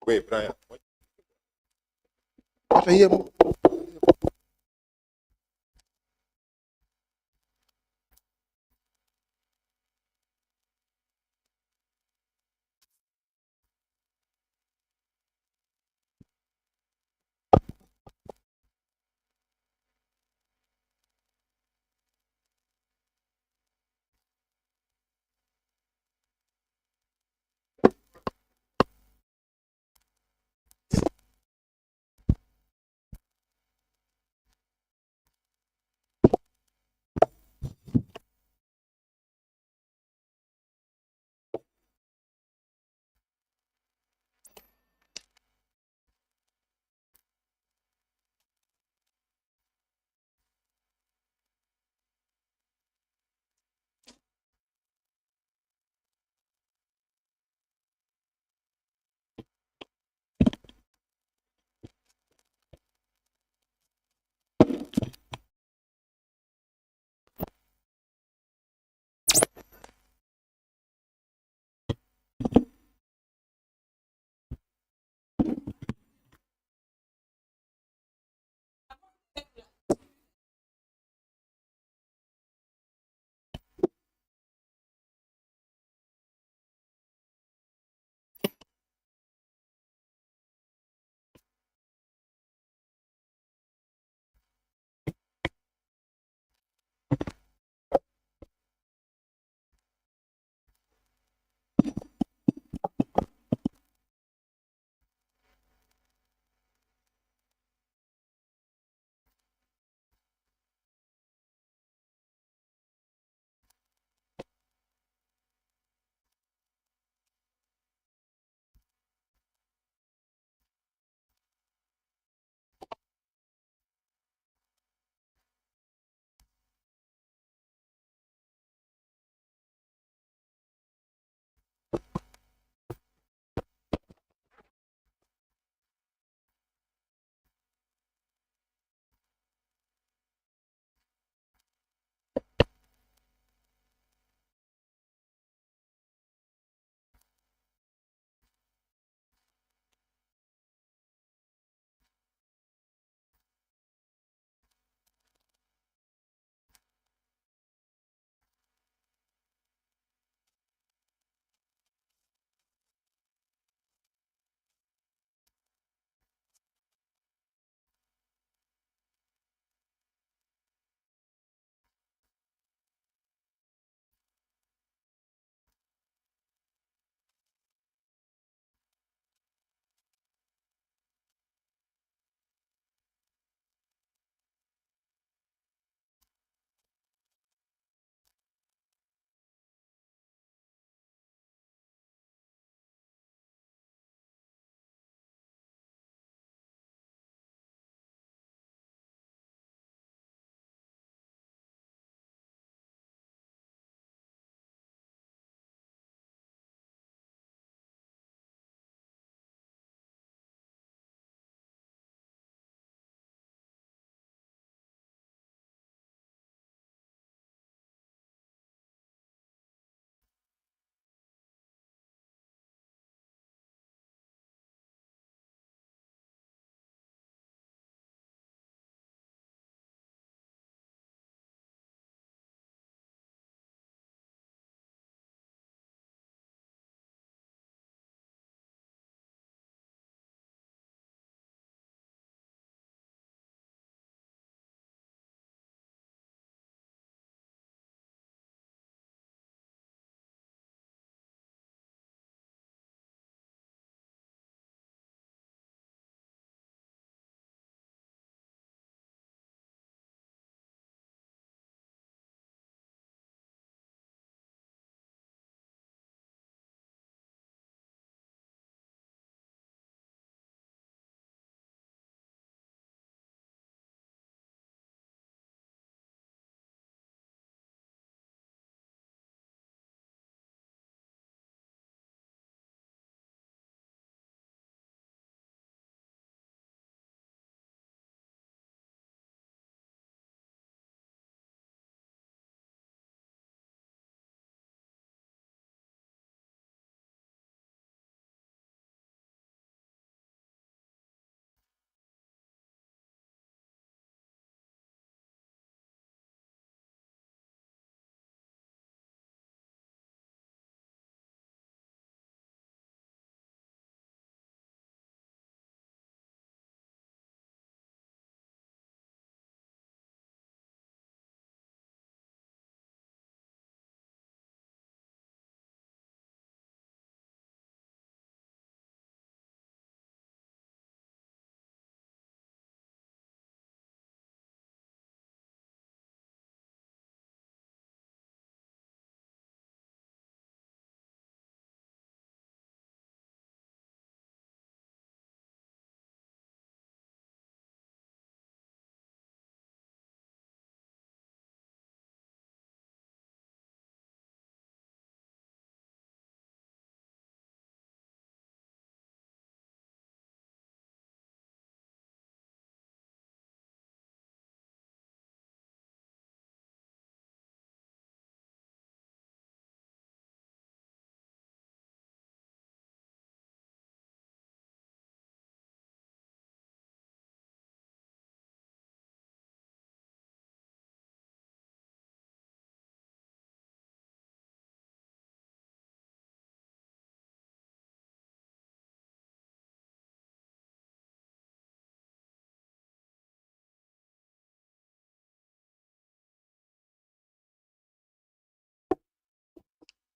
Wait, Brian. What are you?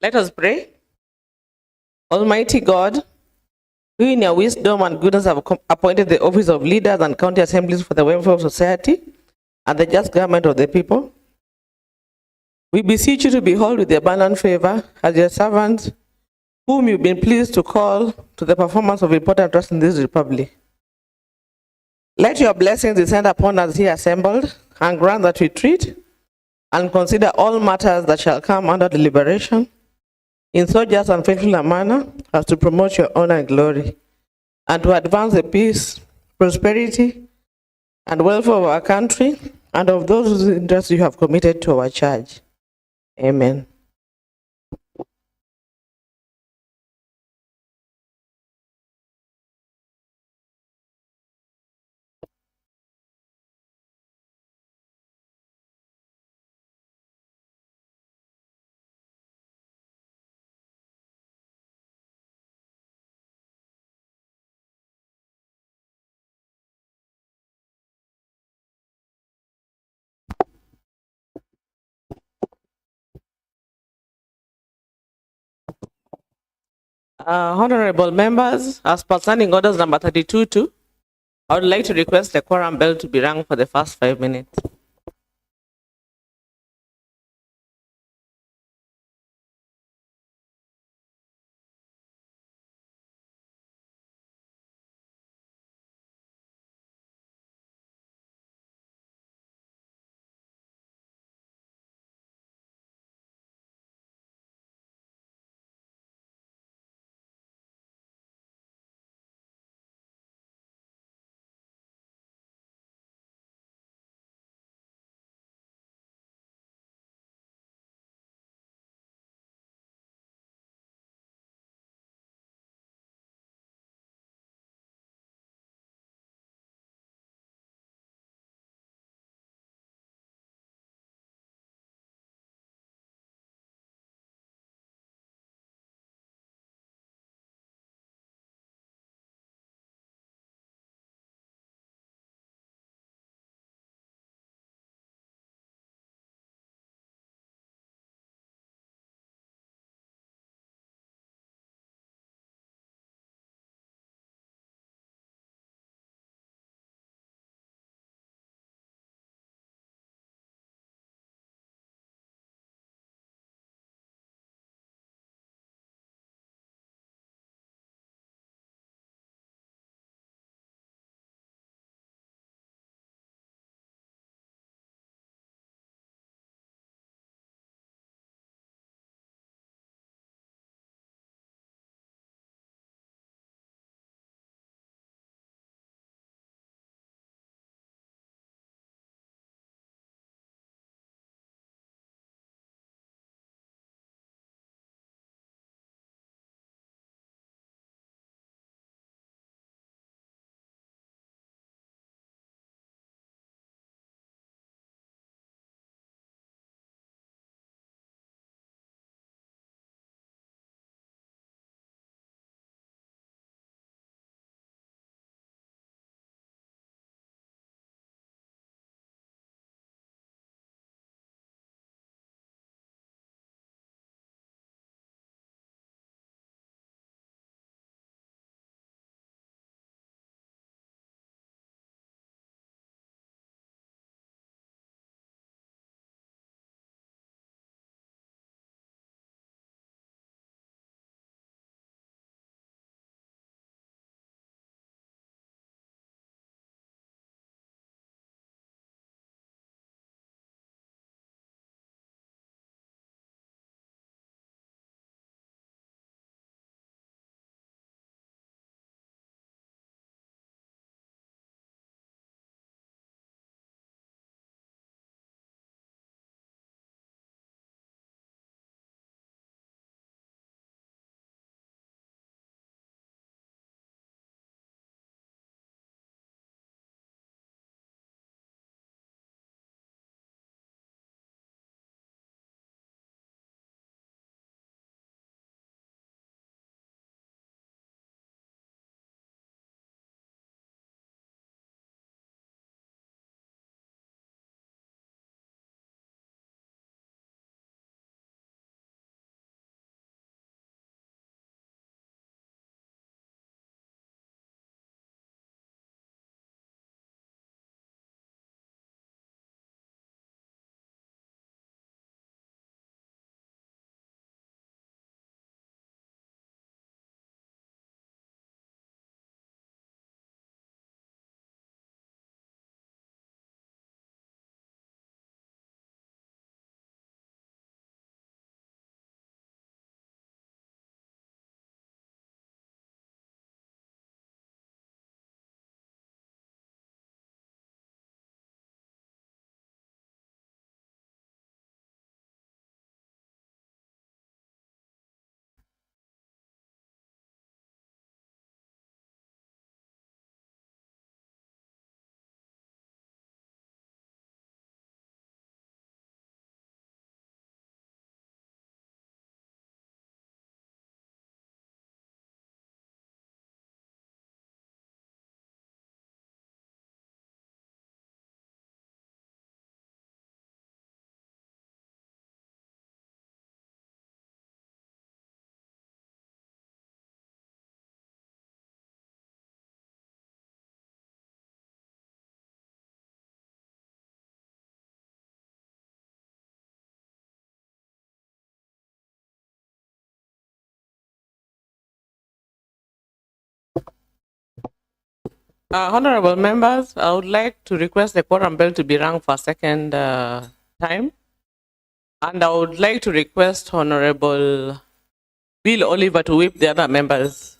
Let us pray. Almighty God, who in your wisdom and goodness have appointed the office of leaders and county assemblies for the welfare of society and the just government of the people, we beseech you to behold with abundant favor as your servants, whom you've been pleased to call to the performance of important trust in this republic. Let your blessings descend upon us here assembled, and grant that we treat and consider all matters that shall come under deliberation in so just and faithful a manner as to promote your honor and glory, and to advance the peace, prosperity, and welfare of our country and of those whose interests you have committed to our charge. Amen. Honorable members, as per standing orders number 32-2, I would like to request the quorum bell to be rung for the first 5 minutes. Honorable members, I would like to request the quorum bell to be rung for a second time. And I would like to request Honorable Bill Oliver to whip the other members.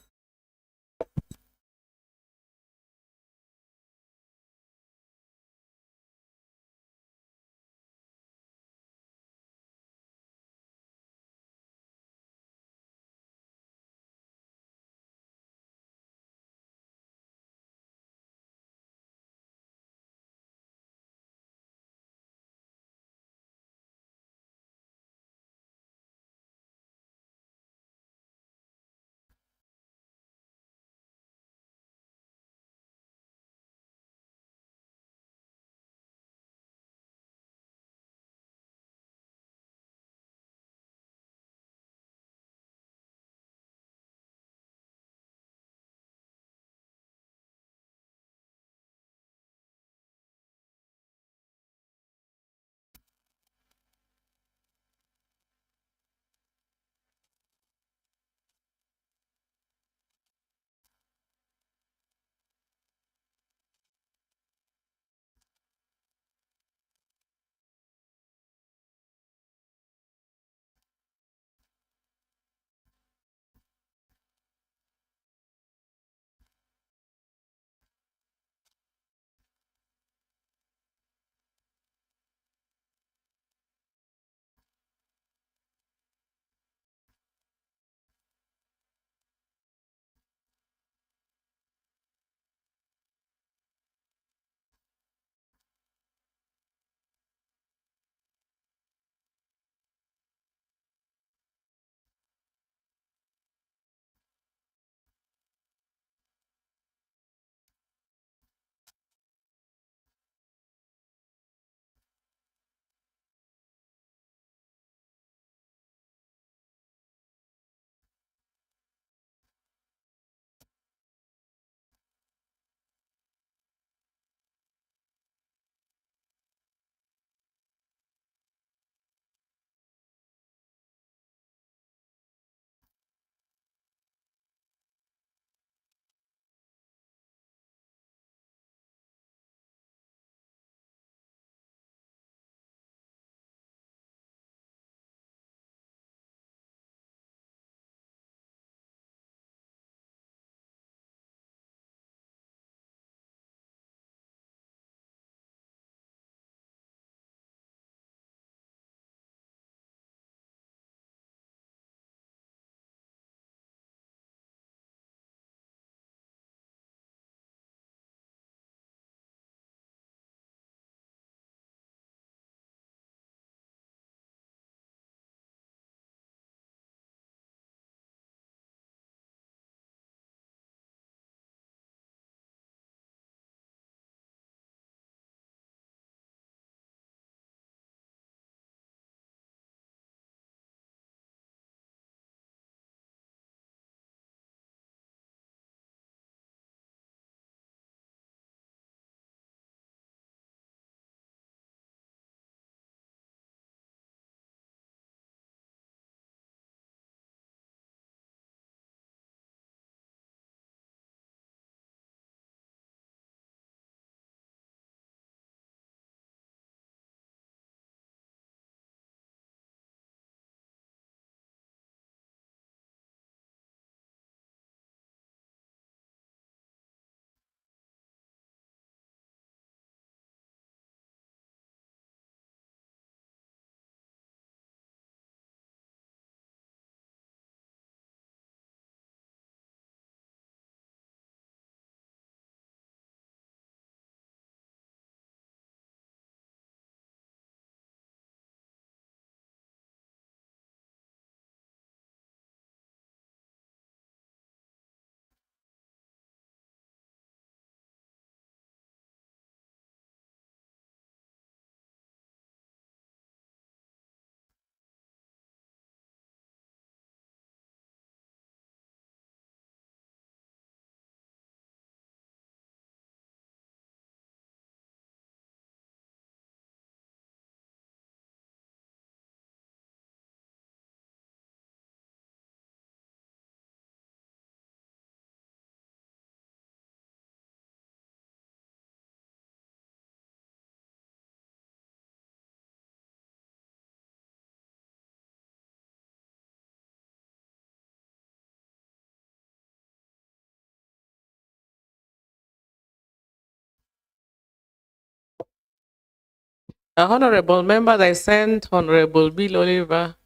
Honorable members, I sent Honorable Bill Oliver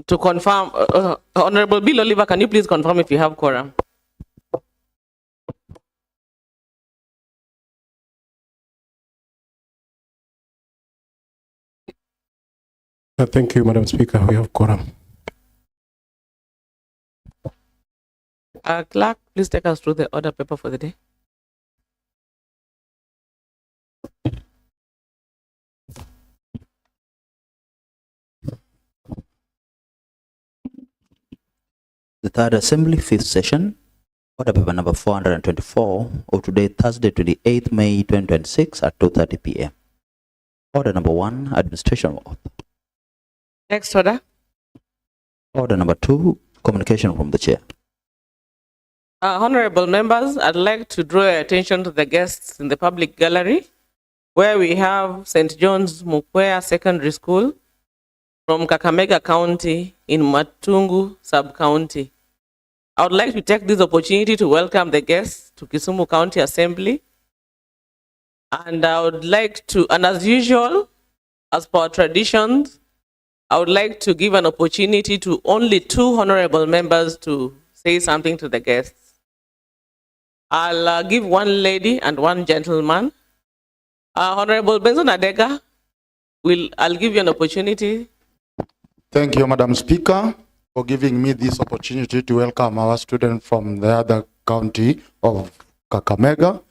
to confirm. Honorable Bill Oliver, can you please confirm if you have quorum? Thank you, Madam Speaker. We have quorum. Clerk, please take us through the order paper for the day. The Third Assembly, 5th Session, Order Paper number 424 of today, Thursday, 28th May 2026 at 2:30 p.m. Order number 1, Administration Oath. Next order. Order number 2, Communication from the Chair. Honorable members, I'd like to draw your attention to the guests in the public gallery, where we have St. John's Mukwea Secondary School from Kakamega County in Matungu Sub-County. I would like to take this opportunity to welcome the guests to Kisumu County Assembly. And I would like to, and as usual, as per traditions, I would like to give an opportunity to only 2 honorable members to say something to the guests. I'll give 1 lady and 1 gentleman. Honorable Benson Adega, I'll give you an opportunity. Thank you, Madam Speaker, for giving me this opportunity to welcome our student from the other county of Kakamega.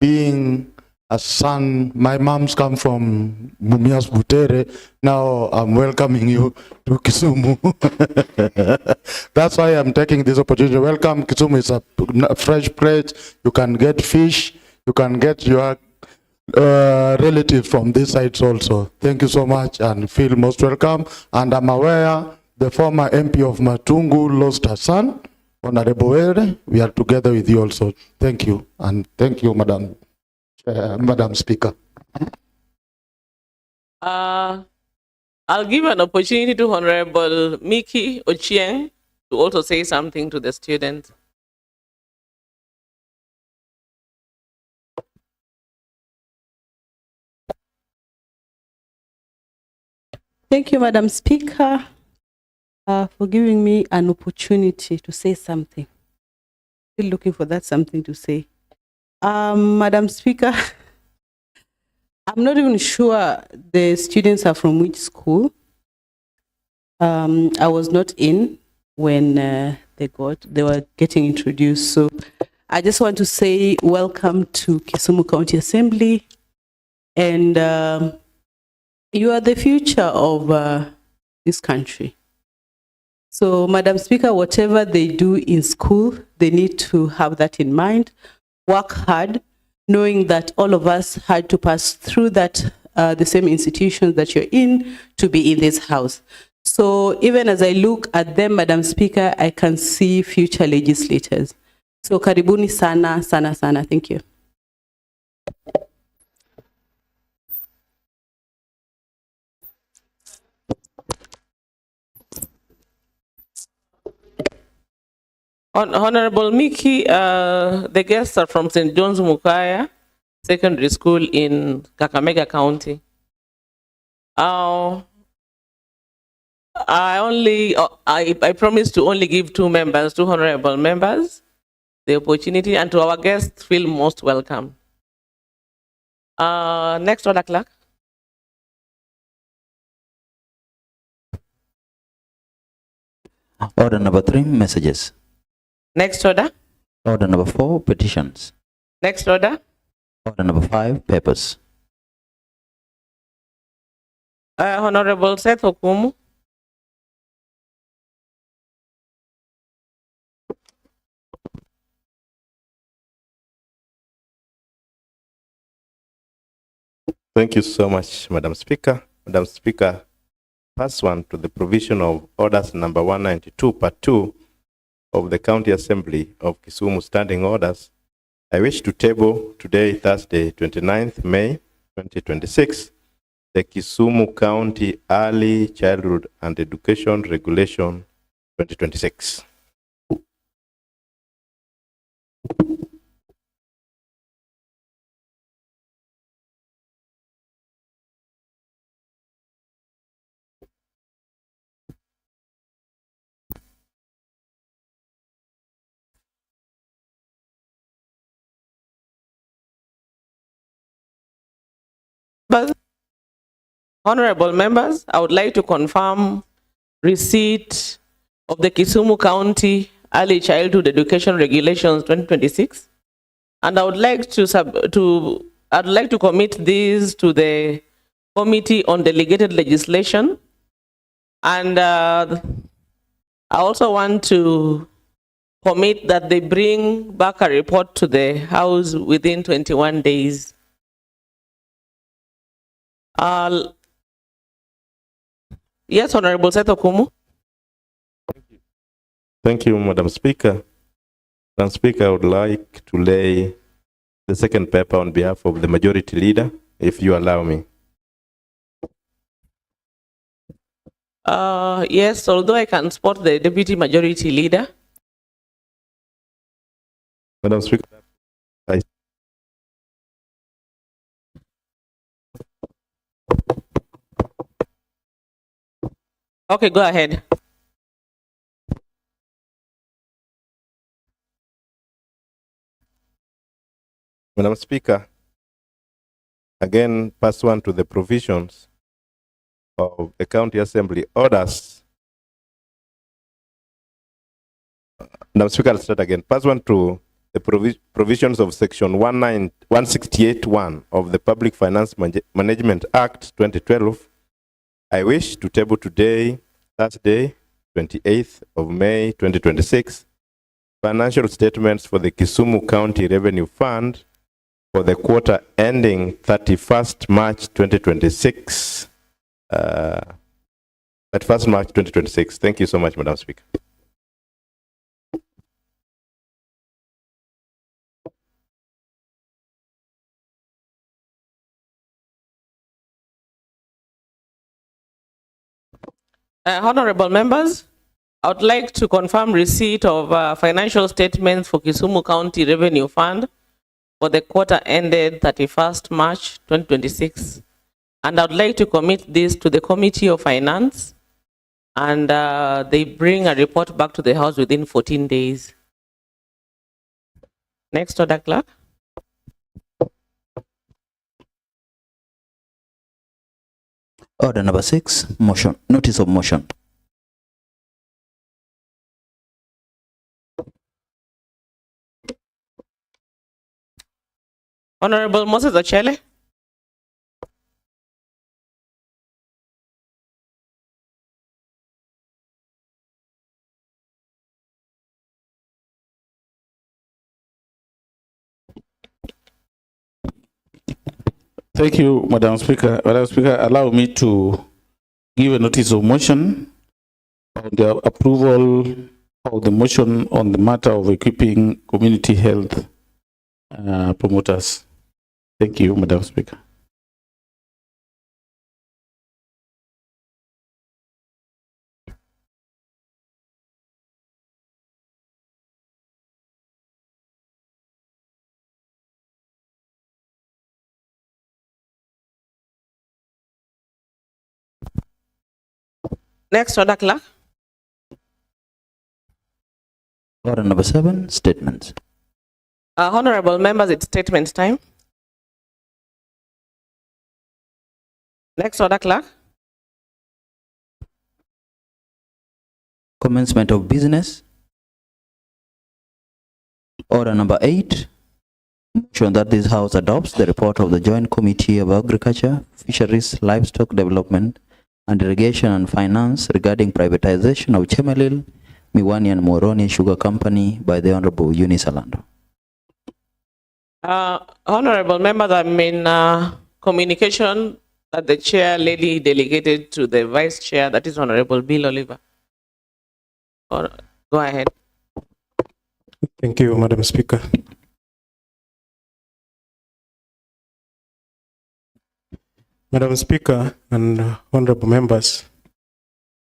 Being a son, my mom's come from Mumias Butere. Now I'm welcoming you to Kisumu. That's why I'm taking this opportunity. Welcome, Kisumu is a fresh place. You can get fish. You can get your relatives from this side also. Thank you so much and feel most welcome. And I'm aware the former MP of Matungu lost her son, Honorable Were. We are together with you also. Thank you. And thank you, Madam Speaker. I'll give an opportunity to Honorable Miki Ochieng to also say something to the students. Thank you, Madam Speaker, for giving me an opportunity to say something. Still looking for that something to say. Madam Speaker, I'm not even sure the students are from which school. I was not in when they were getting introduced. So I just want to say welcome to Kisumu County Assembly, and you are the future of this country. So, Madam Speaker, whatever they do in school, they need to have that in mind. Work hard, knowing that all of us had to pass through that, the same institutions that you're in, to be in this house. So even as I look at them, Madam Speaker, I can see future legislators. So karibuni sana, sana, sana. Thank you. Honorable Miki, the guests are from St. John's Mukwea Secondary School in Kakamega County. I promise to only give 2 members, 2 honorable members, the opportunity, and to our guests, feel most welcome. Next order, clerk. Order number 3, Messages. Next order. Order number 4, Petitions. Next order. Order number 5, Papers. Honorable Seth Okumu. Thank you so much, Madam Speaker. Madam Speaker, pass one to the provision of orders number 192, part 2 of the County Assembly of Kisumu Standing Orders. I wish to table today, Thursday, 29th May 2026, the Kisumu County Early Childhood and Education Regulation 2026. Honorable members, I would like to confirm receipt of the Kisumu County Early Childhood Education Regulations 2026, and I would like to commit these to the Committee on Delegated Legislation, and I also want to commit that they bring back a report to the House within 21 days. Yes, Honorable Seto Kumu. Thank you, Madam Speaker. Madam Speaker, I would like to lay the second paper on behalf of the Majority Leader, if you allow me. Yes, although I can support the Deputy Majority Leader. Madam Speaker, Okay, go ahead. Madam Speaker, again, pursuant to the provisions of the County Assembly orders. Madam Speaker, I'll start again. Pursuant to the provisions of Section 168(1) of the Public Finance Management Act 2012, I wish to table today, Thursday, 28th of May 2026, financial statements for the Kisumu County Revenue Fund for the quarter ending 31st March 2026. 31st March 2026. Thank you so much, Madam Speaker. Honorable members, I would like to confirm receipt of financial statements for Kisumu County Revenue Fund for the quarter ended 31st March 2026. And I would like to commit this to the Committee of Finance, and they bring a report back to the House within 14 days. Next, Order Clerk. Order number 6, motion, notice of motion. Honorable Moses Ochele. Thank you, Madam Speaker. Madam Speaker, allow me to give a notice of motion on the approval of the motion on the matter of equipping community health promoters. Thank you, Madam Speaker. Next, Order Clerk. Order number 7, statements. Honorable members, it's statement time. Next, Order Clerk. Commencement of business. Order number 8, motion that this House adopts the report of the Joint Committee of Agriculture, Fisheries, Livestock Development, and Irrigation and Finance regarding privatization of Chemelil, Miwani and Moroni Sugar Company by the Honorable Eunice Alando. Honorable members, I'm in communication that the chair lady delegated to the vice chair, that is Honorable Bill Oliver. Go ahead. Thank you, Madam Speaker. Madam Speaker and honorable members,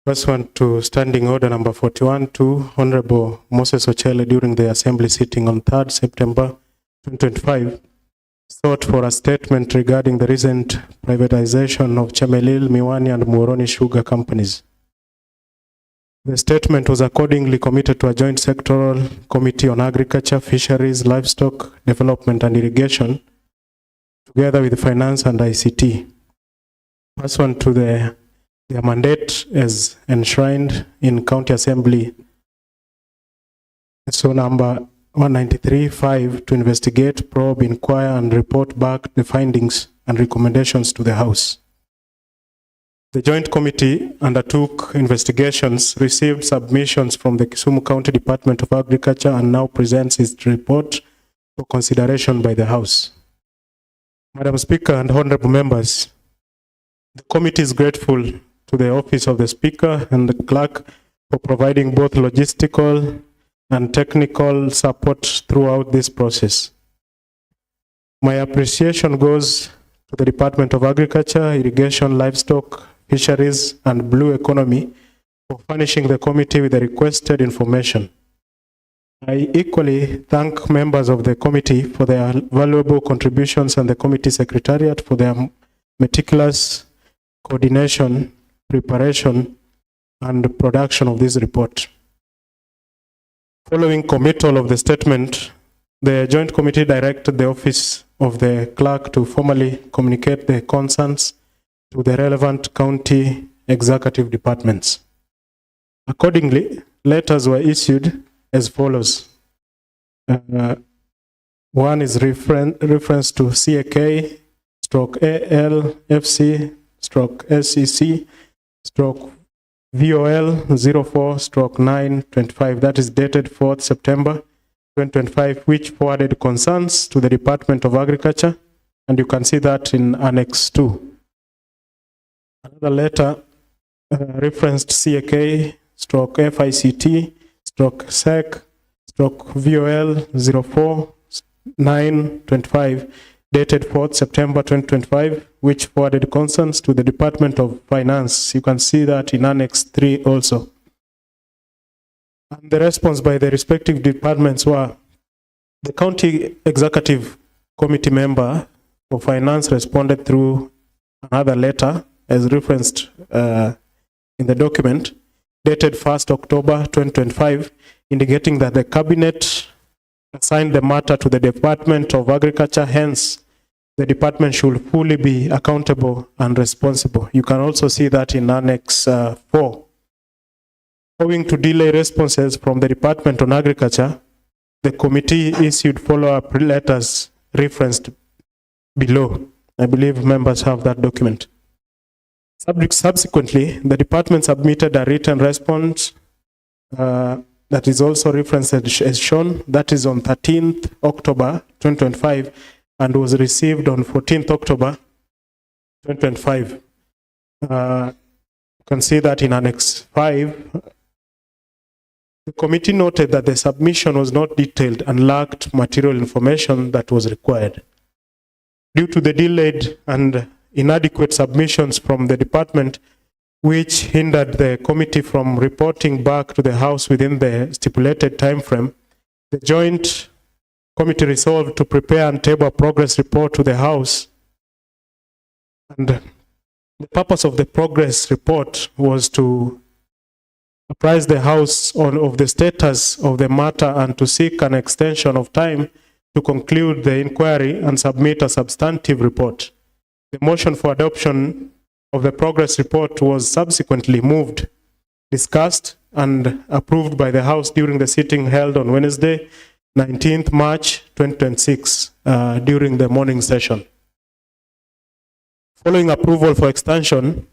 pursuant to Standing Order number 41 to Honorable Moses Ochele during the Assembly sitting on 3rd September 2025, sought for a statement regarding the recent privatization of Chemelil, Miwani and Moroni Sugar Companies. The statement was accordingly committed to a joint sectoral committee on agriculture, fisheries, livestock development and irrigation, together with finance and ICT. pursuant to their mandate as enshrined in County Assembly. So number 193.5 to investigate, probe, inquire, and report back the findings and recommendations to the House. The Joint Committee undertook investigations, received submissions from the Kisumu County Department of Agriculture, and now presents its report for consideration by the House. Madam Speaker and honorable members, the committee is grateful to the Office of the Speaker and the Clerk for providing both logistical and technical support throughout this process. My appreciation goes to the Department of Agriculture, Irrigation, Livestock, Fisheries, and Blue Economy for furnishing the committee with the requested information. I equally thank members of the committee for their valuable contributions and the committee secretariat for their meticulous coordination, preparation, and production of this report. Following committal of the statement, the Joint Committee directed the Office of the Clerk to formally communicate the concerns to the relevant county executive departments. Accordingly, letters were issued as follows. One is reference to CAK, stroke ALFC, stroke SEC, stroke VOL 04, stroke 925, that is dated 4th September 2025, which forwarded concerns to the Department of Agriculture, and you can see that in Annex 2. Another letter referenced CAK, stroke FICT, stroke SEC, stroke VOL 04, 925, dated 4th September 2025, which forwarded concerns to the Department of Finance. You can see that in Annex 3 also. And the response by the respective departments were: the County Executive Committee member for Finance responded through another letter as referenced in the document, dated 1st October 2025, indicating that the Cabinet assigned the matter to the Department of Agriculture, hence the department should fully be accountable and responsible. You can also see that in Annex 4. Owing to delay responses from the Department on Agriculture, the committee issued follow-up letters referenced below. I believe members have that document. Subsequently, the department submitted a written response that is also referenced as shown. That is on 13th October 2025 and was received on 14th October 2025. You can see that in Annex 5. The committee noted that the submission was not detailed and lacked material information that was required. Due to the delayed and inadequate submissions from the department, which hindered the committee from reporting back to the House within the stipulated time frame, the Joint Committee resolved to prepare and table a progress report to the House. And the purpose of the progress report was to apprise the House of the status of the matter and to seek an extension of time to conclude the inquiry and submit a substantive report. The motion for adoption of the progress report was subsequently moved, discussed, and approved by the House during the sitting held on Wednesday, 19th March 2026, during the morning session. Following approval for extension,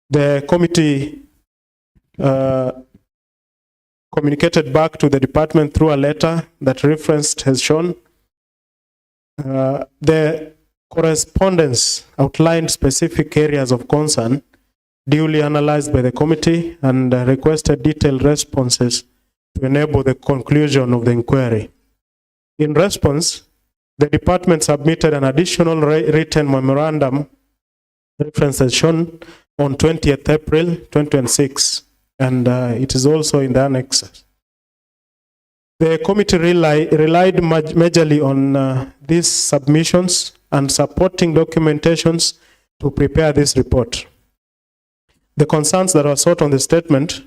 the committee communicated back to the department through a letter that referenced has shown. The correspondence outlined specific areas of concern duly analyzed by the committee and requested detailed responses to enable the conclusion of the inquiry. In response, the department submitted an additional written memorandum reference as shown on 20th April 2026, and it is also in the annex. The committee relied majorly on these submissions and supporting documentations to prepare this report. The concerns that were sought on the statement,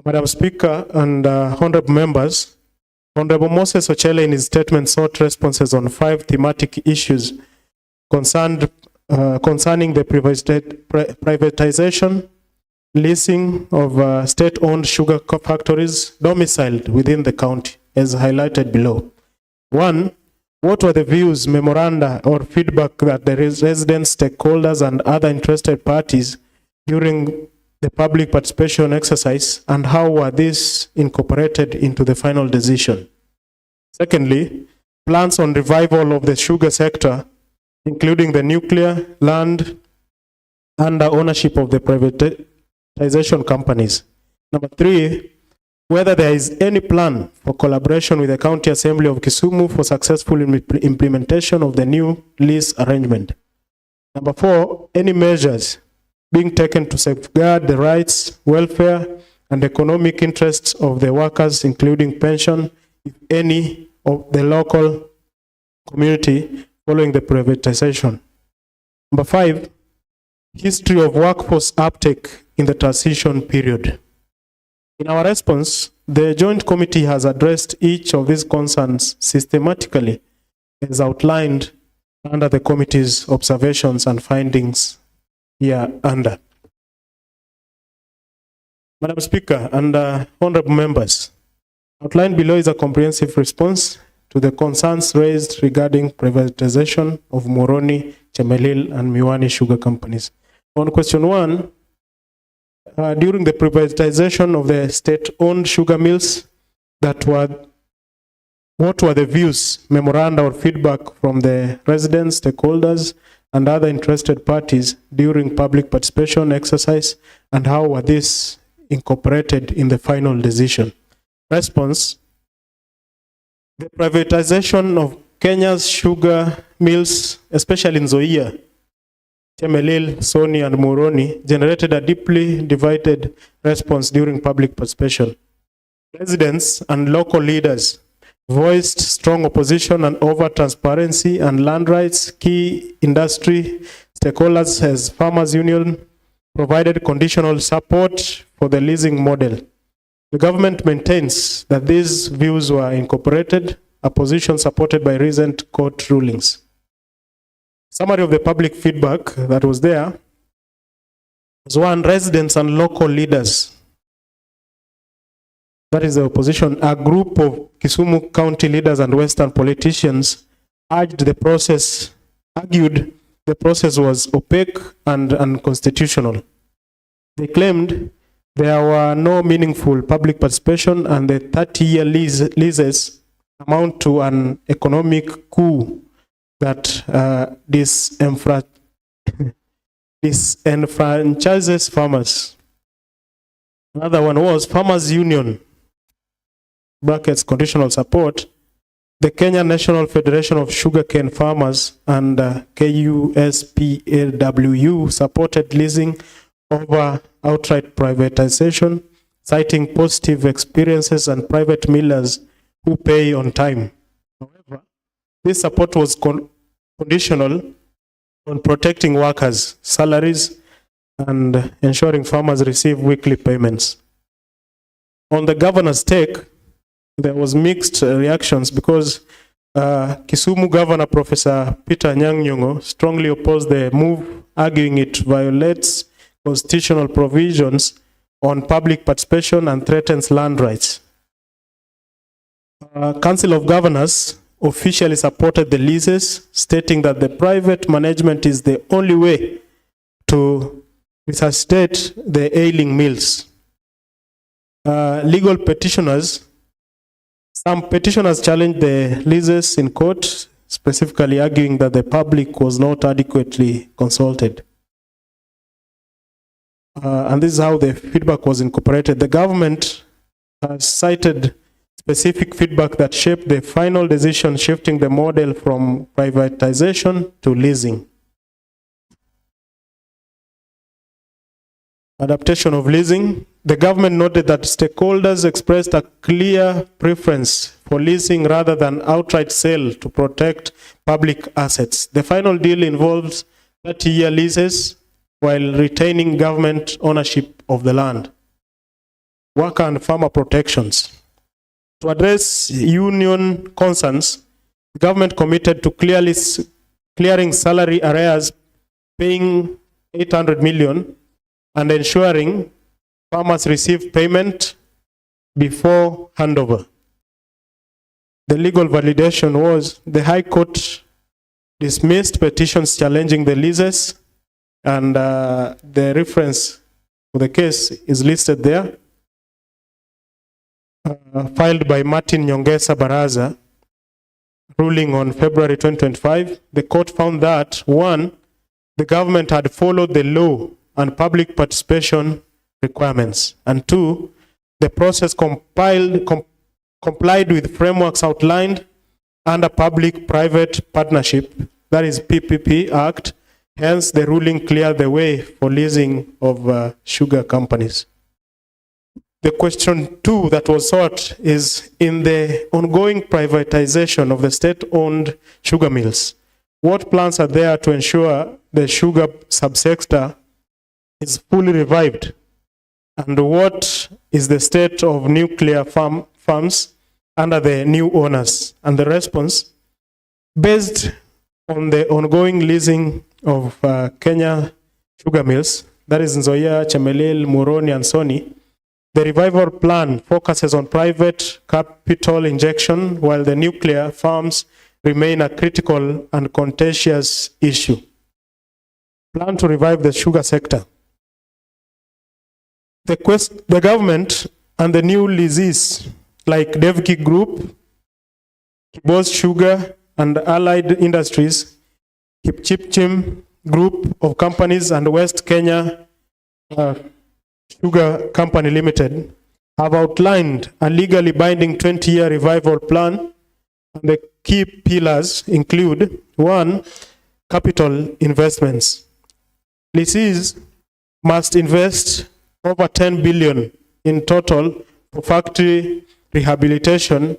Madam Speaker and honorable members, Honorable Moses Ochele in his statement sought responses on 5 thematic issues concerned concerning the privatization, leasing of state-owned sugar factories domiciled within the county, as highlighted below. 1. What were the views, memoranda, or feedback that the residents, stakeholders, and other interested parties during the public participation exercise, and how were these incorporated into the final decision? Secondly, plans on revival of the sugar sector, including the nuclear, land, under ownership of the privatization companies. Number 3, whether there is any plan for collaboration with the County Assembly of Kisumu for successful implementation of the new lease arrangement. Number 4, any measures being taken to safeguard the rights, welfare, and economic interests of the workers, including pension, if any, of the local community following the privatization. Number 5, history of workforce uptake in the transition period. In our response, the Joint Committee has addressed each of these concerns systematically as outlined under the committee's observations and findings here under. Madam Speaker and honorable members, outlined below is a comprehensive response to the concerns raised regarding privatization of Moroni, Chemelil, and Miwani sugar companies. On question 1, during the privatization of the state-owned sugar mills, what were the views, memoranda, or feedback from the residents, stakeholders, and other interested parties during public participation exercise, and how were these incorporated in the final decision? Response: the privatization of Kenya's sugar mills, especially in Nzoia, Chemelil, Soni, and Moroni, generated a deeply divided response during public participation. Residents and local leaders voiced strong opposition and over transparency and land rights. Key industry stakeholders as Farmers Union provided conditional support for the leasing model. The government maintains that these views were incorporated, a position supported by recent court rulings. Summary of the public feedback that was there was: 1, residents and local leaders, that is the opposition, a group of Kisumu County leaders and Western politicians argued the process was opaque and unconstitutional. They claimed there were no meaningful public participation and the 30-year leases amount to an economic coup that disenfranchises farmers. Another one was Farmers Union, brackets conditional support, the Kenya National Federation of Sugarcane Farmers and KUSPAWU supported leasing over outright privatization, citing positive experiences and private millers who pay on time. However, this support was conditional on protecting workers' salaries and ensuring farmers receive weekly payments. On the governor's take, there was mixed reactions because Kisumu Governor Professor Peter Anyang' Nyong'o strongly opposed the move, arguing it violates constitutional provisions on public participation and threatens land rights. Council of Governors officially supported the leases, stating that the private management is the only way to resuscitate the ailing mills. Legal petitioners, some petitioners challenged the leases in court, specifically arguing that the public was not adequately consulted. And this is how the feedback was incorporated. The government has cited specific feedback that shaped the final decision, shifting the model from privatization to leasing. Adaptation of leasing. The government noted that stakeholders expressed a clear preference for leasing rather than outright sale to protect public assets. The final deal involves 30-year leases while retaining government ownership of the land. Worker and farmer protections. To address union concerns, the government committed to clearing salary arrears paying 800 million and ensuring farmers receive payment before handover. The legal validation was the High Court dismissed petitions challenging the leases, and the reference for the case is listed there, filed by Martin Nyongesa Baraza, ruling on February 2025. The court found that, one, the government had followed the law and public participation requirements, and two, the process complied with frameworks outlined under Public-Private Partnership, that is PPP Act. Hence, the ruling cleared the way for leasing of sugar companies. The question 2 that was sought is, in the ongoing privatization of the state-owned sugar mills, what plans are there to ensure the sugar subsector is fully revived? And what is the state of nuclear farms under the new owners? And the response, based on the ongoing leasing of Kenya sugar mills, that is Nzoia, Chemelil, Muhoroni, and Soni, the revival plan focuses on private capital injection, while the nuclear farms remain a critical and contentious issue. Plan to revive the sugar sector. The government and the new leasees like Devki Group, Kibos Sugar, and Allied Industries, Kipchipchim Group of Companies, and West Kenya Sugar Company Limited have outlined a legally binding 20-year revival plan. And the key pillars include: 1, capital investments. Leasees must invest over 10 billion in total for factory rehabilitation,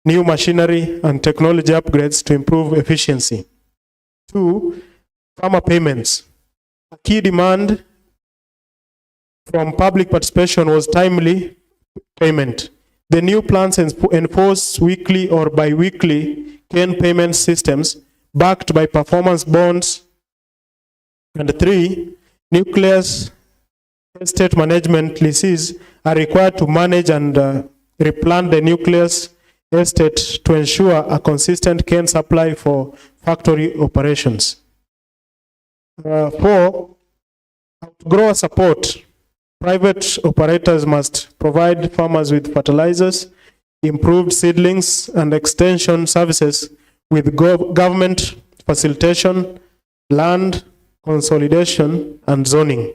new machinery, and technology upgrades to improve efficiency. 2, farmer payments. A key demand from public participation was timely payment. The new plans enforce weekly or bi-weekly cane payment systems backed by performance bonds. And 3, nucleus estate management leases are required to manage and replant the nucleus estate to ensure a consistent cane supply for factory operations. 4, grower support. Private operators must provide farmers with fertilizers, improved seedlings, and extension services with government facilitation, land consolidation, and zoning.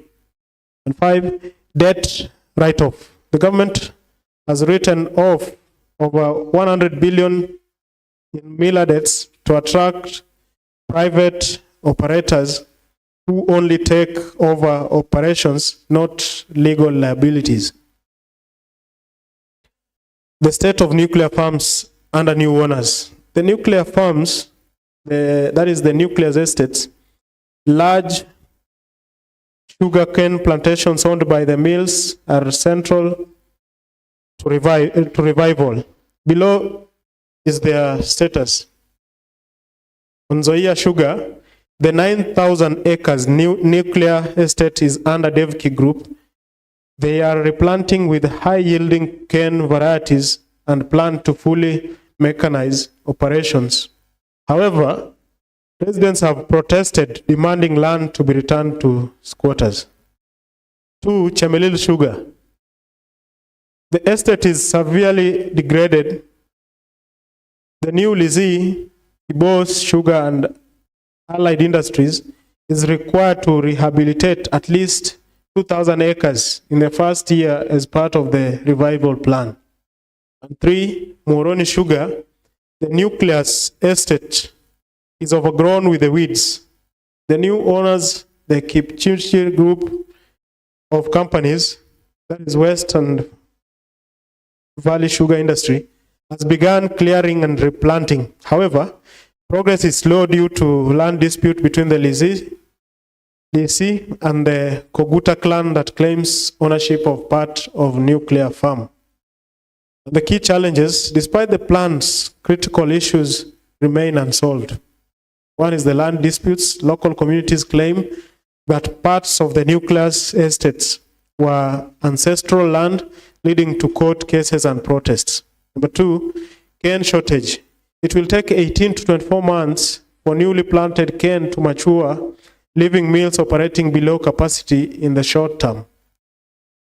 And 5, debt write-off. The government has written off over 100 billion in miller debts to attract private operators who only take over operations, not legal liabilities. The state of nuclear farms under new owners. The nuclear farms, that is the nuclear estates, large sugarcane plantations owned by the mills, are central to revival. Below is their status. On Nzoia Sugar, the 9,000 acres nuclear estate is under Devki Group. They are replanting with high-yielding cane varieties and plan to fully mechanize operations. However, residents have protested, demanding land to be returned to squatters. 2, Chemelil Sugar. The estate is severely degraded. The new leasee, Kibos Sugar and Allied Industries, is required to rehabilitate at least 2,000 acres in the first year as part of the revival plan. And 3, Muhoroni Sugar. The nucleus estate is overgrown with the weeds. The new owners, the Kipchipchim Group of Companies, that is West and Valley Sugar Industry, has begun clearing and replanting. However, progress is slow due to land dispute between the leasee and the Koguta clan that claims ownership of part of nuclear farm. The key challenges: despite the plans, critical issues remain unsolved. One is the land disputes. Local communities claim that parts of the nucleus estates were ancestral land, leading to court cases and protests. Number two, cane shortage. It will take 18 to 24 months for newly planted cane to mature, leaving mills operating below capacity in the short term.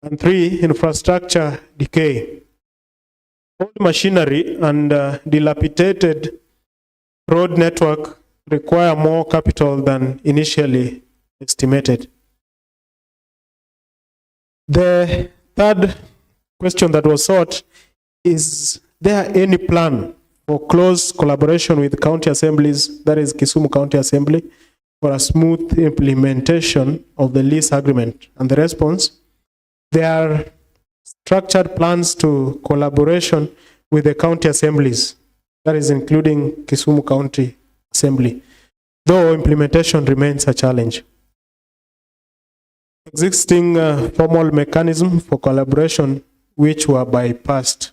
And three, infrastructure decay. Old machinery and dilapidated road network require more capital than initially estimated. The third question that was sought is there any plan for close collaboration with county assemblies, that is Kisumu County Assembly, for a smooth implementation of the lease agreement? And the response, there are structured plans to collaboration with the county assemblies, that is including Kisumu County Assembly, though implementation remains a challenge. Existing formal mechanism for collaboration which were bypassed.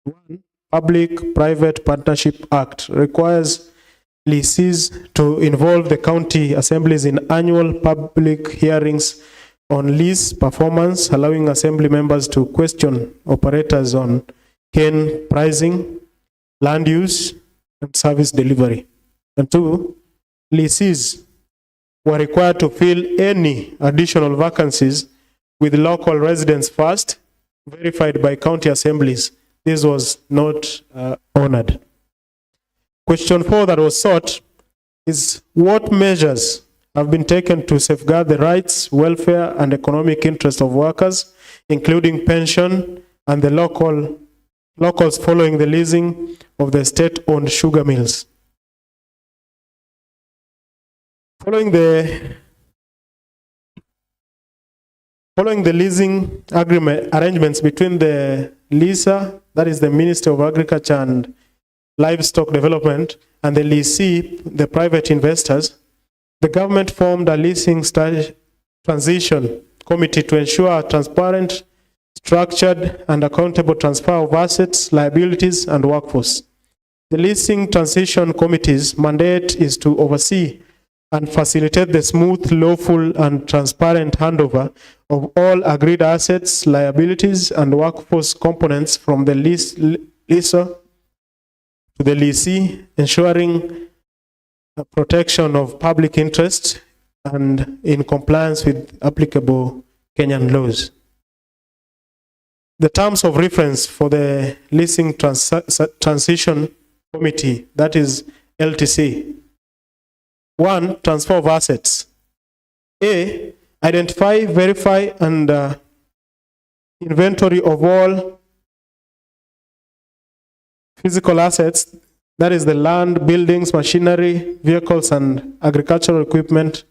One, Public-Private Partnership Act requires leases to involve the county assemblies in annual public hearings on lease performance, allowing assembly members to question operators on cane pricing, land use, and service delivery. And two, leases were required to fill any additional vacancies with local residents first, verified by county assemblies. This was not honored. Question 4 that was sought is what measures have been taken to safeguard the rights, welfare, and economic interest of workers, including pension and the locals following the leasing of the state-owned sugar mills. Following the leasing arrangements between the leaser, that is the Ministry of Agriculture and Livestock Development, and the leasee, the private investors, the government formed a leasing transition committee to ensure a transparent, structured, and accountable transfer of assets, liabilities, and workforce. The leasing transition committee's mandate is to oversee and facilitate the smooth, lawful, and transparent handover of all agreed assets, liabilities, and workforce components from the leaser to the leasee, ensuring protection of public interest and in compliance with applicable Kenyan laws. The terms of reference for the leasing transition committee, that is LTC. 1, transfer of assets. A, identify, verify, and inventory of all physical assets, that is the land, buildings, machinery, vehicles, and agricultural equipment.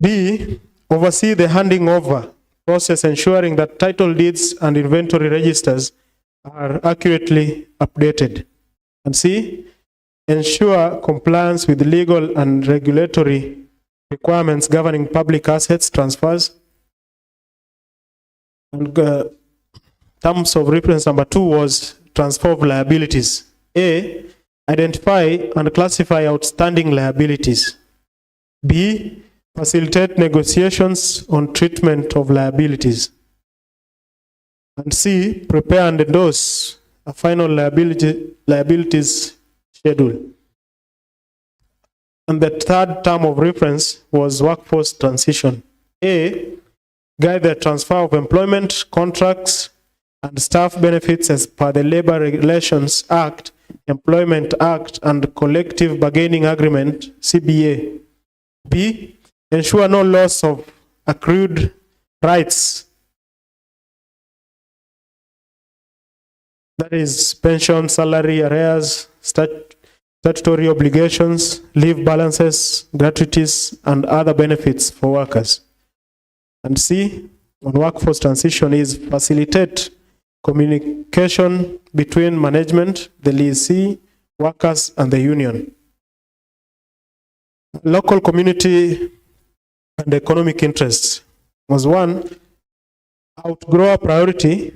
B, oversee the handing over process, ensuring that title deeds and inventory registers are accurately updated. And C, ensure compliance with legal and regulatory requirements governing public assets transfers. And terms of reference number 2 was transfer of liabilities. A, identify and classify outstanding liabilities. B, facilitate negotiations on treatment of liabilities. And C, prepare and endorse a final liabilities schedule. And the third term of reference was workforce transition. A, guide the transfer of employment, contracts, and staff benefits as per the Labor Relations Act, Employment Act, and Collective Bargaining Agreement, CBA. B, ensure no loss of accrued rights, that is pension, salary, arrears, statutory obligations, leave balances, gratuities, and other benefits for workers. And C, on workforce transition, is facilitate communication between management, the leasee, workers, and the union. Local community and economic interests was 1, outgrower priority.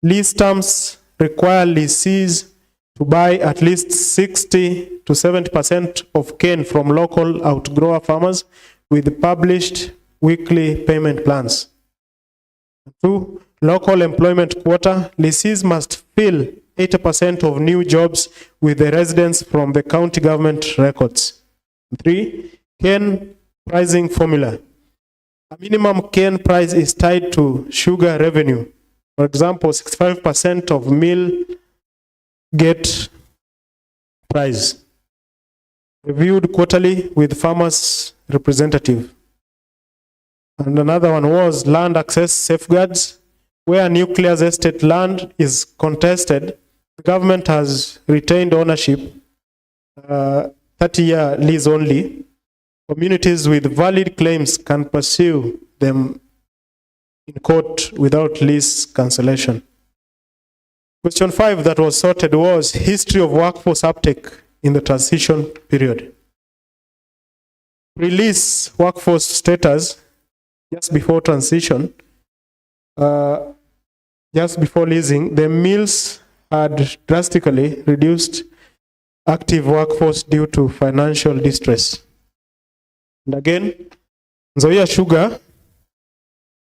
Lease terms require leasees to to buy at least 60 to 70% of cane from local outgrower farmers with published weekly payment plans. 2, local employment quota. Lessees must fill 80% of new jobs with the residents from the county government records. 3, cane pricing formula. A minimum cane price is tied to sugar revenue. For example, 65% of meal get price. Reviewed quarterly with farmers representative. And another one was land access safeguards. Where nuclear estate land is contested, the government has retained ownership, 30-year lease only. Communities with valid claims can pursue them in court without lease cancellation. Question 5 that was sorted was history of workforce uptake in the transition period. Release workforce status just before transition, just before leasing, the mills had drastically reduced active workforce due to financial distress. And again, Nzoia Sugar,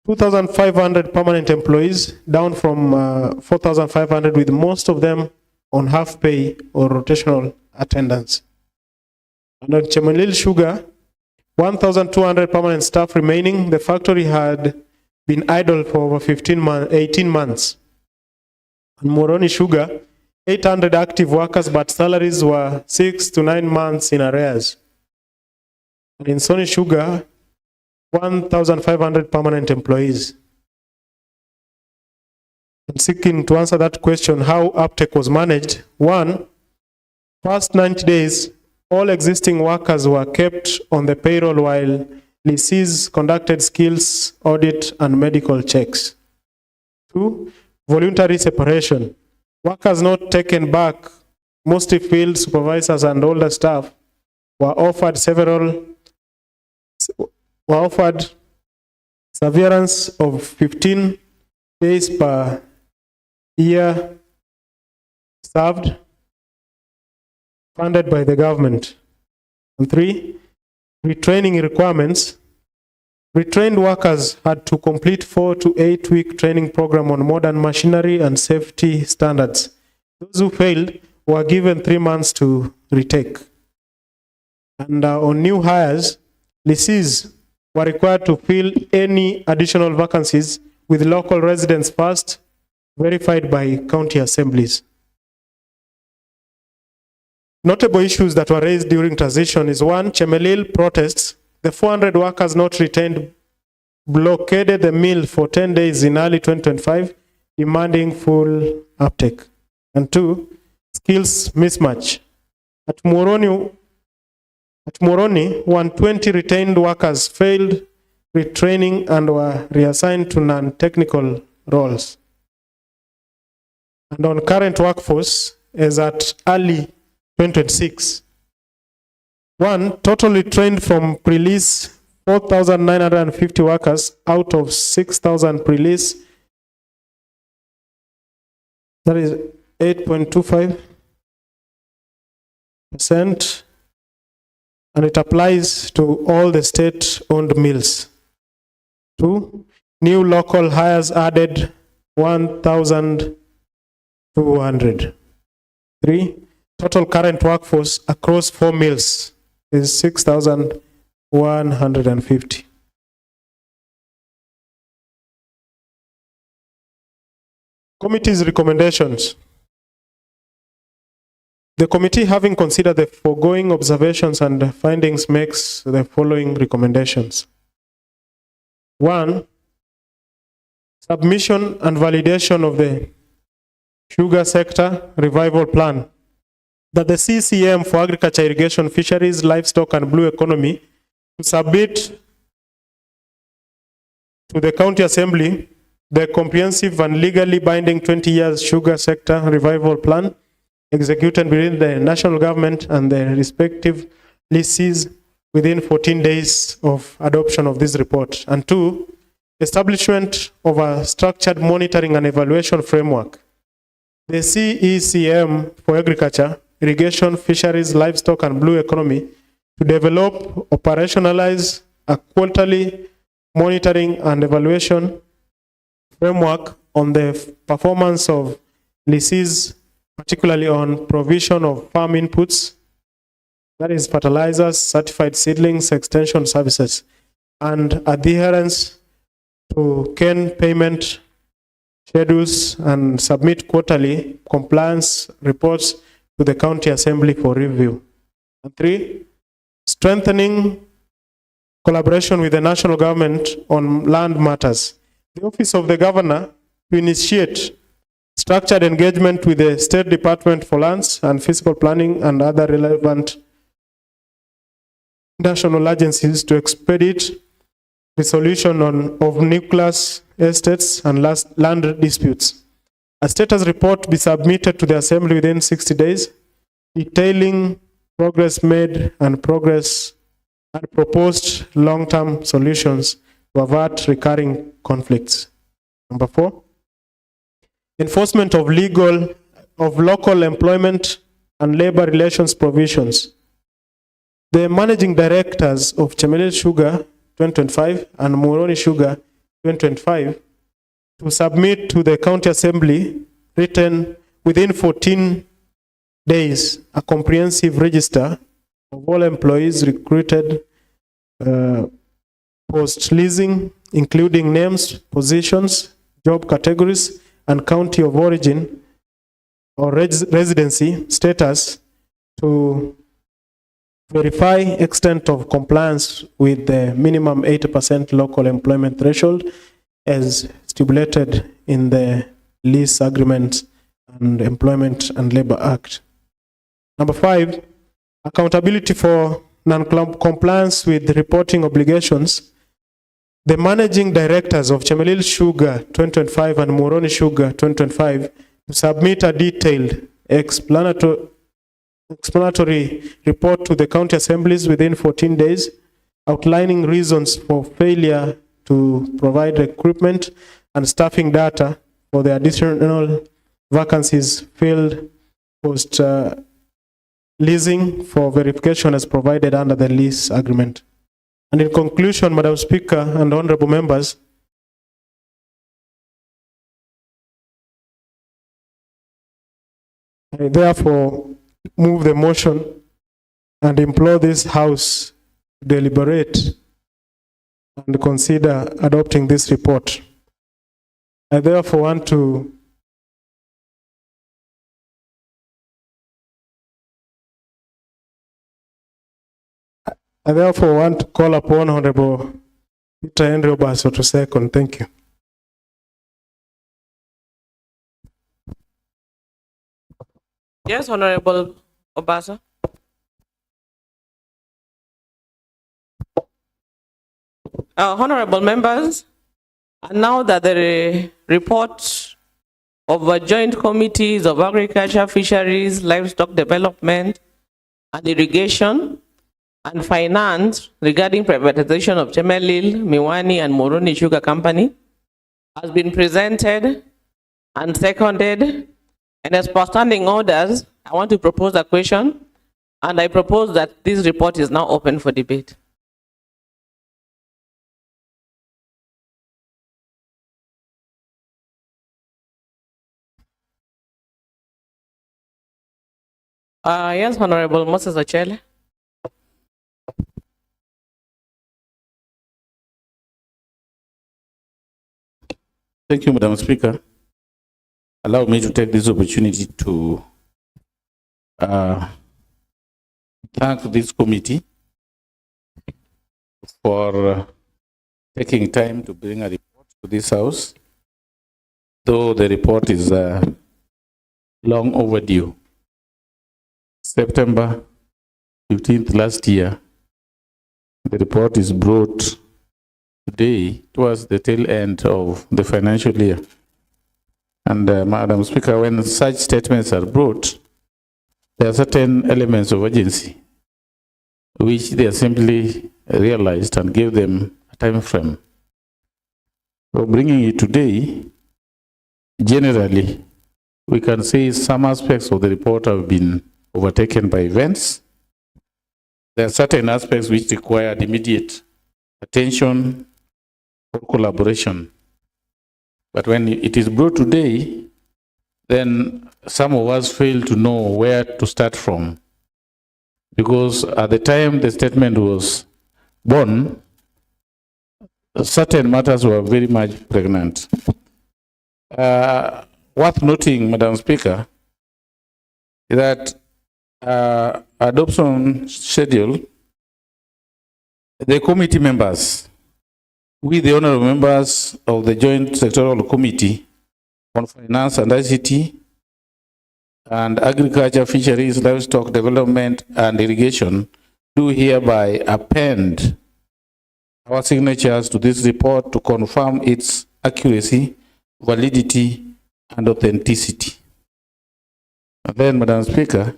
2,500 permanent employees, down from 4,500, with most of them on half pay or rotational attendance. And on Chemelil Sugar, 1,200 permanent staff remaining. The factory had been idle for over 18 months. And Moroni Sugar, 800 active workers, but salaries were 6 to 9 months in arrears. And in Sony Sugar, 1,500 permanent employees. And seeking to answer that question, how uptake was managed. 1, first 90 days, all existing workers were kept on the payroll while lessees conducted skills, audit, and medical checks. 2, voluntary separation. Workers not taken back, mostly field supervisors and older staff, were offered severance of 15 days per year served, funded by the government. And 3, retraining requirements. Retrained workers had to complete 4 to 8 week training program on modern machinery and safety standards. Those who failed were given 3 months to retake. And on new hires, lessees were required to fill any additional vacancies with local residents first, verified by county assemblies. Notable issues that were raised during transition is 1, Chemelil protests. The 400 workers not retained blockaded the mill for 10 days in early 2025, demanding full uptake. And 2, skills mismatch. At Moroni, 120 retained workers failed retraining and were reassigned to non-technical roles. And on current workforce, as at early 2026, 1, totally trained from pre-lease, 4,950 workers out of 6,000 pre-lease. That is 8.25%. And it applies to all the state-owned mills. 2, new local hires added 1,200. 3, total current workforce across 4 mills is 6,150. Committee's recommendations. The committee, having considered the foregoing observations and findings, makes the following recommendations. 1, submission and validation of the sugar sector revival plan. That the CCM for agriculture, irrigation, fisheries, livestock, and blue economy to submit to the county assembly the comprehensive and legally binding 20 years sugar sector revival plan executed within the national government and the respective lessees within 14 days of adoption of this report. And 2, establishment of a structured monitoring and evaluation framework The CECM for agriculture, irrigation, fisheries, livestock, and blue economy to develop, operationalize a quarterly monitoring and evaluation framework on the performance of leases, particularly on provision of farm inputs, that is fertilizers, certified seedlings, extension services, and adherence to CAN payment schedules, and submit quarterly compliance reports to the County Assembly for review. And 3, strengthening collaboration with the national government on land matters. The Office of the Governor to initiate structured engagement with the State Department for Lands and Physical Planning and other relevant national agencies to expedite resolution of nucleus estates and land disputes. A status report be submitted to the Assembly within 60 days, detailing progress made and proposed long-term solutions to avert recurring conflicts. Number 4, enforcement of local employment and labor relations provisions. The managing directors of Chemelil Sugar 2025 and Moroni Sugar 2025 to submit to the County Assembly written within 14 days a comprehensive register of all employees recruited post-leasing, including names, positions, job categories, and county of origin or residency status to verify extent of compliance with the minimum 80% local employment threshold as stipulated in the Lease Agreement and Employment and Labor Act. Number 5, accountability for non-compliance with reporting obligations. The managing directors of Chemelil Sugar 2025 and Moroni Sugar 2025 to submit a detailed explanatory report to the county assemblies within 14 days, outlining reasons for failure to provide recruitment and staffing data for the additional vacancies filled post leasing for verification as provided under the lease agreement. And in conclusion, Madam Speaker and honorable members, I therefore move the motion and implore this House to deliberate and consider adopting this report. I therefore want to call upon Honorable Peter Henry Obaso to second. Thank you. Yes, Honorable Obaso. Honorable members, and now that the report of the joint committees of agriculture, fisheries, livestock development, and irrigation and finance regarding privatization of Chemelil, Miwani, and Moroni Sugar Company has been presented and seconded, and as per standing orders, I want to propose a question, and I propose that this report is now open for debate. Yes, Honorable Moses Ochele. Thank you, Madam Speaker. Allow me to take this opportunity to thank this committee for taking time to bring a report to this House, though the report is long overdue. September 15th last year, the report is brought today towards the tail end of the financial year. And Madam Speaker, when such statements are brought, there are certain elements of urgency which the Assembly realized and gave them a time frame. So bringing it today, generally, we can say some aspects of the report have been overtaken by events. There are certain aspects which required immediate attention or collaboration. But when it is brought today, then some of us fail to know where to start from. Because at the time the statement was born, certain matters were very much pregnant. Worth noting, Madam Speaker, is that adoption schedule, the committee members, we the honorable members of the Joint Sectoral Committee on Finance and ICT and Agriculture, Fisheries, Livestock Development and Irrigation do hereby append our signatures to this report to confirm its accuracy, validity, and authenticity. And then, Madam Speaker,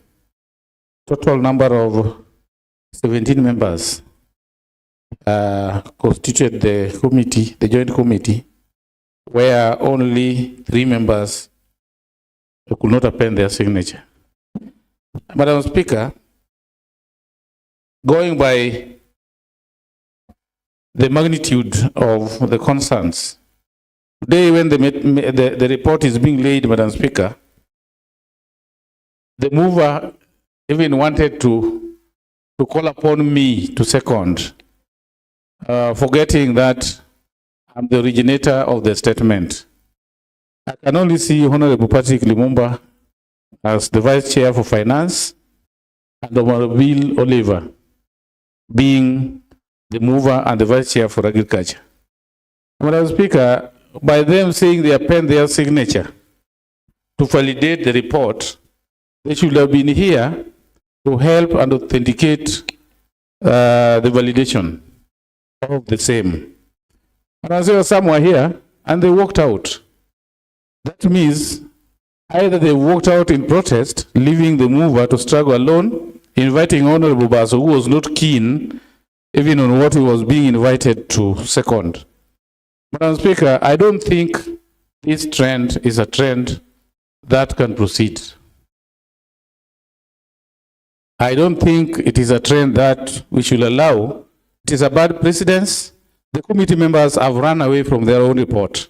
total number of 17 members constituted the committee, the joint committee, where only 3 members could not append their signature. Madam Speaker, going by the magnitude of the concerns, today when the report is being laid, Madam Speaker, the mover even wanted to call upon me to second, forgetting that I'm the originator of the statement. I can only see Honorable Patrick Lumumba as the Vice Chair for Finance and Honorable Bill Oliver being the mover and the Vice Chair for Agriculture. Madam Speaker, by them saying they append their signature to validate the report, they should have been here to help and authenticate the validation of the same. And as well, some were here and they walked out. That means either they walked out in protest, leaving the mover to struggle alone, inviting Honorable Baso, who was not keen even on what he was being invited to second. Madam Speaker, I don't think this trend is a trend that can proceed. I don't think it is a trend that we should allow. It is a bad precedence. The committee members have run away from their own report.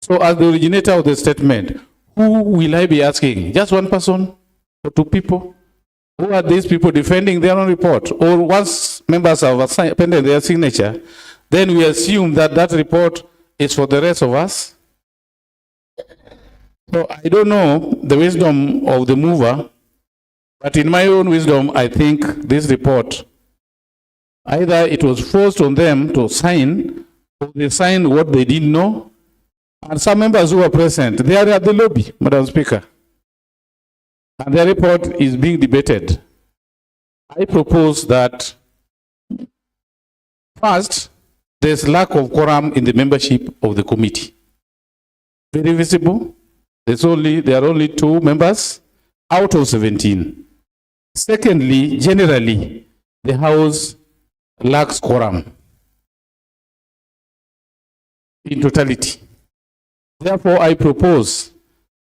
So as the originator of the statement, who will I be asking? Just one person or 2 people? Who are these people defending their own report? Or once members have appended their signature, then we assume that that report is for the rest of us? So I don't know the wisdom of the mover, but in my own wisdom, I think this report, either it was forced on them to sign, or they signed what they didn't know. And some members who are present, they are at the lobby, Madam Speaker. And their report is being debated. I propose that, first, there's lack of quorum in the membership of the committee. Very visible. There are only 2 members out of 17. Secondly, generally, the House lacks quorum in totality. Therefore, I propose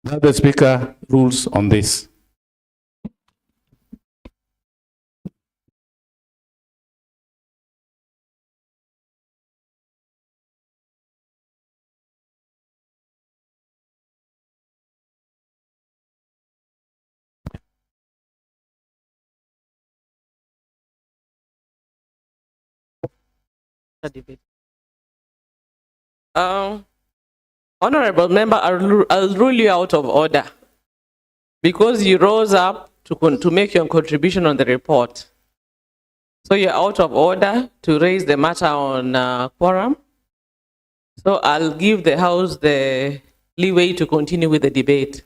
that the Speaker rules on this. Honorable member, I'll rule you out of order because you rose up to make your contribution on the report. So you're out of order to raise the matter on quorum. So I'll give the House the leeway to continue with the debate.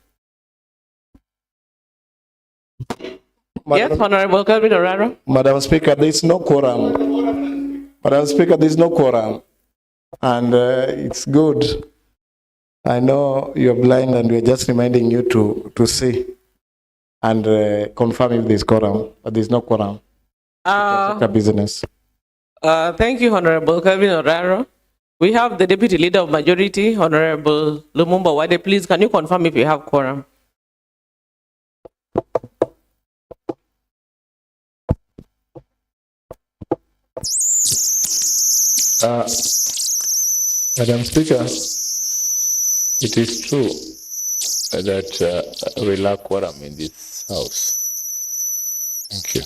Yes, Honorable Calvin Oraro. Madam Speaker, there is no quorum. Madam Speaker, there is no quorum. And it's good. I know you're blind and we're just reminding you to see and confirm if there's quorum, but there's no quorum. Business. Thank you, Honorable Calvin Oraro. We have the Deputy Leader of Majority, Honorable Lumumba Wade. Please, can you confirm if you have quorum? Madam Speaker, it is true that we lack quorum in this house. Thank you.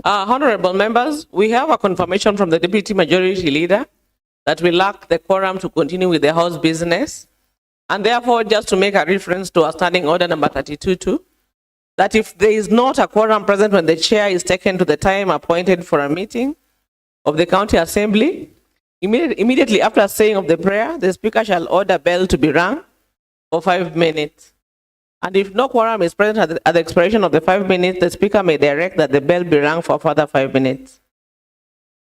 Honorable members, we have a confirmation from the Deputy Majority Leader that we lack the quorum to continue with the House business. And therefore, just to make a reference to our standing order number 32.2, that if there is not a quorum present when the chair is taken to the time appointed for a meeting of the County Assembly, immediately after saying of the prayer, the Speaker shall order bell to be rung for 5 minutes. And if no quorum is present at the expiration of the 5 minutes, the Speaker may direct that the bell be rung for further 5 minutes.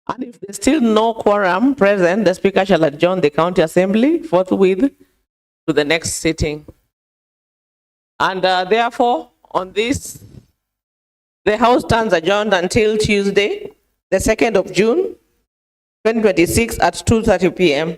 And if there's still no quorum present, the Speaker shall adjourn the County Assembly forthwith to the next sitting. And therefore, on this, the House stands adjourned until Tuesday, the 2nd of June, 2026 at 2:30 p.m.